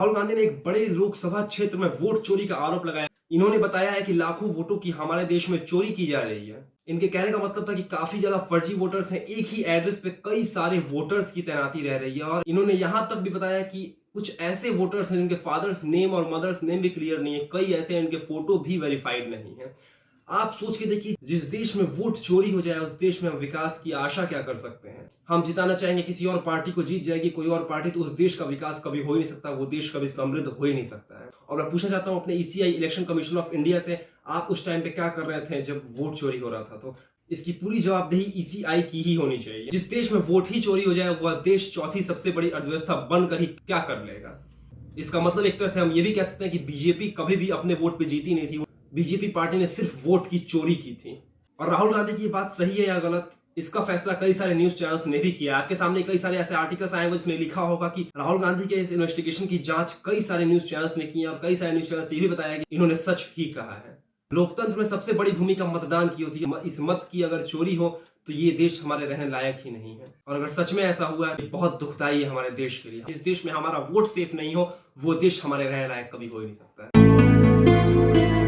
राहुल गांधी ने एक बड़े लोकसभा क्षेत्र में वोट चोरी का आरोप लगाया। इन्होंने बताया है कि लाखों वोटों की हमारे देश में चोरी की जा रही है। इनके कहने का मतलब था कि काफी ज्यादा फर्जी वोटर्स हैं, एक ही एड्रेस पे कई सारे वोटर्स की तैनाती रह रही है। और इन्होंने यहां तक भी बताया कि कुछ ऐसे वोटर्स हैं जिनके फादर्स नेम और मदर्स नेम भी क्लियर नहीं है, कई ऐसे हैं इनके फोटो भी वेरीफाइड नहीं है। आप सोच के देखिए, जिस देश में वोट चोरी हो जाए उस देश में हम विकास की आशा क्या कर सकते हैं। हम जिताना चाहेंगे किसी और पार्टी को, जीत जाएगी कोई और पार्टी, तो उस देश का विकास कभी हो ही नहीं सकता, वो देश कभी समृद्ध हो ही नहीं सकता है। और मैं पूछना चाहता हूं अपने ECI election commission of India से, आप उस टाइम पे क्या कर रहे थे जब वोट चोरी हो रहा था? तो इसकी पूरी जवाबदेही ईसीआई की ही होनी चाहिए। जिस देश में वोट ही चोरी हो जाए वह देश चौथी सबसे बड़ी अर्थव्यवस्था बनकर ही क्या कर लेगा। इसका मतलब एक तरह से हम ये भी कह सकते हैं कि बीजेपी कभी भी अपने वोट पे जीती नहीं थी, बीजेपी पार्टी ने सिर्फ वोट की चोरी की थी। और राहुल गांधी की बात सही है या गलत, इसका फैसला कई सारे न्यूज चैनल्स ने भी किया। आपके सामने कई सारे ऐसे आर्टिकल्स आए हुए जिसमें लिखा होगा कि राहुल गांधी के इस इन्वेस्टिगेशन की जांच कई सारे न्यूज चैनल्स ने की है, और कई सारे न्यूज चैनल्स ये भी बताया कि इन्होंने सच ही कहा है। लोकतंत्र में सबसे बड़ी भूमिका मतदान की होती है। इस मत की अगर चोरी हो तो ये देश हमारे रहने लायक ही नहीं है। और अगर सच में ऐसा हुआ है, बहुत दुखदाई है हमारे देश के लिए। जिस देश में हमारा वोट सेफ नहीं हो वो देश हमारे रहने लायक कभी हो ही नहीं सकता है।